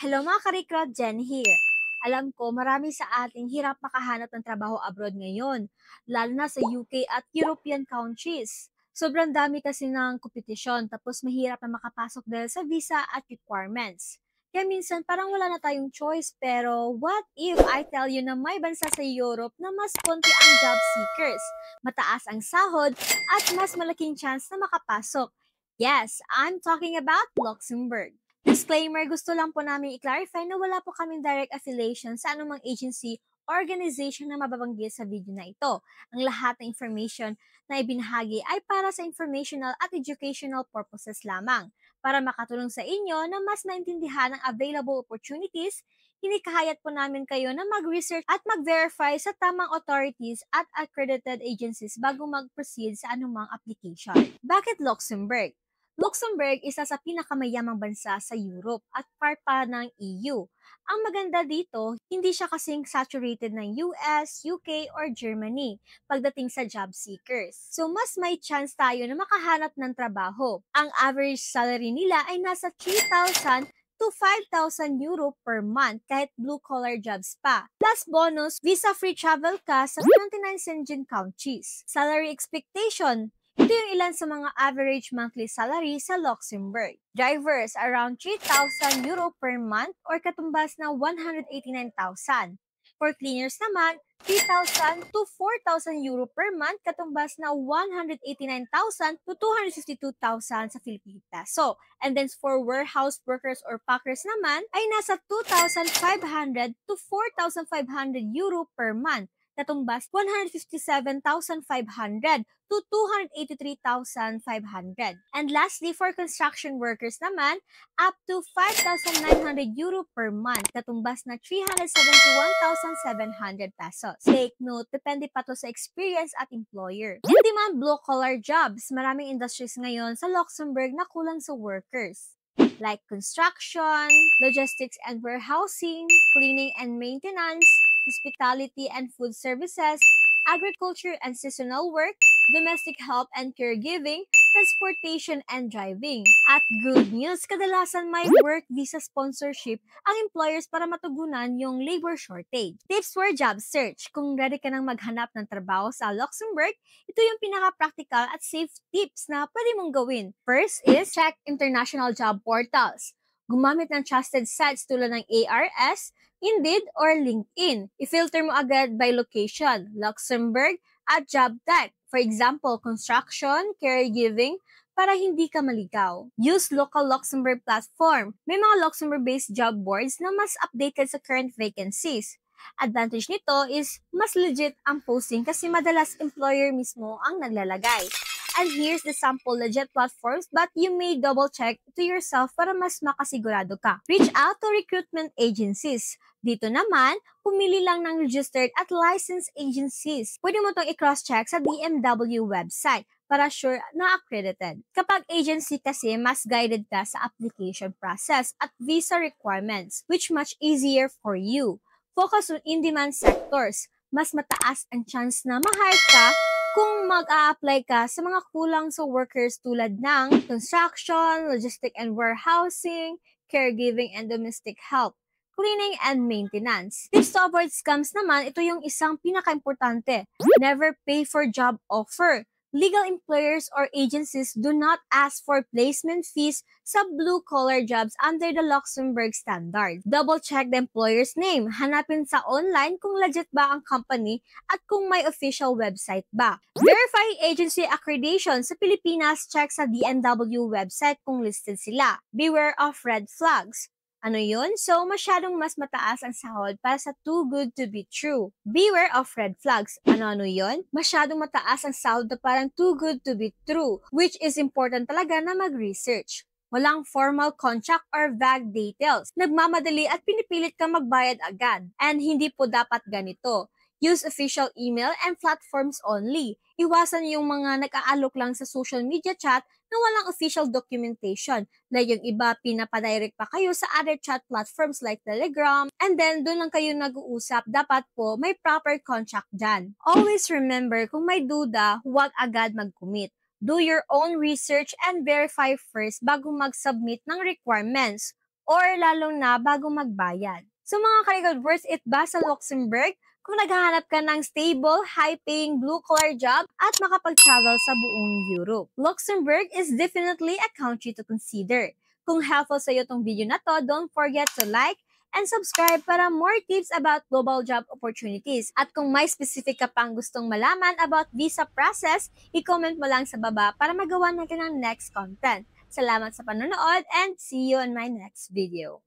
Hello mga ka-recruit, Jen here. Alam ko marami sa ating hirap makahanap ng trabaho abroad ngayon, lalo na sa UK at European countries. Sobrang dami kasi ng kompetisyon tapos mahirap na makapasok dahil sa visa at requirements. Kaya minsan parang wala na tayong choice pero what if I tell you na may bansa sa Europe na mas konti ang job seekers, mataas ang sahod at mas malaking chance na makapasok? Yes, I'm talking about Luxembourg. Disclaimer, gusto lang po namin i-clarify na wala po kaming direct affiliation sa anumang agency or organization na mababanggit sa video na ito. Ang lahat ng information na ibinahagi ay para sa informational at educational purposes lamang. Para makatulong sa inyo na mas maintindihan ang available opportunities, hinikahayat po namin kayo na mag-research at mag-verify sa tamang authorities at accredited agencies bago mag-proceed sa anumang application. Bakit Luxembourg? Luxembourg isa sa pinakamayamang bansa sa Europe at part pa ng EU. Ang maganda dito, hindi siya kasing saturated ng US, UK, or Germany pagdating sa job seekers. So mas may chance tayo na makahanap ng trabaho. Ang average salary nila ay nasa 3,000 to 5,000 euro per month kahit blue-collar jobs pa. Plus bonus, visa-free travel ka sa 29 Schengen countries. Salary expectation, ito yung ilan sa mga average monthly salary sa Luxembourg. Drivers, around 3,000 euro per month or katumbas na 189,000. For cleaners naman, 3,000 to 4,000 euro per month katumbas na 189,000 to 252,000 sa Philippine peso. And then for warehouse workers or packers naman ay nasa 2,500 to 4,500 euro per month katumbas 157,500 to 283,500. And lastly, for construction workers naman, up to 5,900 euro per month, katumbas na 371,700 pesos. Take note, depende pa to sa experience at employer. In demand blue-collar jobs, maraming industries ngayon sa Luxembourg na kulang sa workers, like construction, logistics and warehousing, cleaning and maintenance, hospitality and food services, agriculture and seasonal work, domestic help and caregiving, transportation and driving. At good news, kadalasan may work visa sponsorship ang employers para matugunan yung labor shortage. Tips for job search. Kung ready ka nang maghanap ng trabaho sa Luxembourg, ito yung pinaka-practical at safe tips na pwede mong gawin. First is check international job portals. Gumamit ng trusted sites tulad ng ARS, Indeed, or LinkedIn. I-filter mo agad by location, Luxembourg, at job type. For example, construction, caregiving, para hindi ka maligaw. Use local Luxembourg platform. May mga Luxembourg-based job boards na mas updated sa current vacancies. Advantage nito is mas legit ang posting kasi madalas employer mismo ang naglalagay. And here's the sample legit platforms but you may double check to yourself para mas makasigurado ka. Reach out to recruitment agencies. Dito naman, pumili lang ng registered at licensed agencies. Pwede mo itong i-cross-check sa DMW website para sure na accredited. Kapag agency kasi, mas guided ka sa application process at visa requirements, which much easier for you. Focus on in-demand sectors. Mas mataas ang chance na ma-hire ka kung mag-a-apply ka sa mga kulang sa workers tulad ng construction, logistic and warehousing, caregiving and domestic help, cleaning and maintenance. Tips to avoid scams naman, ito yung isang pinaka-importante. Never pay for job offer. Legal employers or agencies do not ask for placement fees sa blue-collar jobs under the Luxembourg standard. Double-check the employer's name. Hanapin sa online kung legit ba ang company at kung may official website ba. Verify agency accreditation sa Pilipinas, check sa DMW website kung listed sila. Beware of red flags. Ano yun? So, masyadong mas mataas ang sahod para sa too good to be true. Beware of red flags. Ano yun? Masyadong mataas ang sahod na parang too good to be true, which is important talaga na mag-research. Walang formal contract or vague details. Nagmamadali at pinipilit ka magbayad agad. And hindi po dapat ganito. Use official email and platforms only. Iwasan yung mga nag-aalok lang sa social media chat na walang official documentation. Like yung iba, pinapadirect pa kayo sa other chat platforms like Telegram. And then, doon lang kayo nag-uusap. Dapat po, may proper contract dyan. Always remember, kung may duda, huwag agad mag-commit. Do your own research and verify first bago mag-submit ng requirements. or lalong na bago magbayad. So mga karigod, worth it ba sa Luxembourg kung naghahanap ka ng stable, high-paying, blue-collar job at makapag-travel sa buong Europe? Luxembourg is definitely a country to consider. Kung helpful sa iyo tong video na to, don't forget to like and subscribe para more tips about global job opportunities. At kung may specific ka pang gustong malaman about visa process, i-comment mo lang sa baba para magawa natin ang next content. Salamat sa panonood and see you in my next video.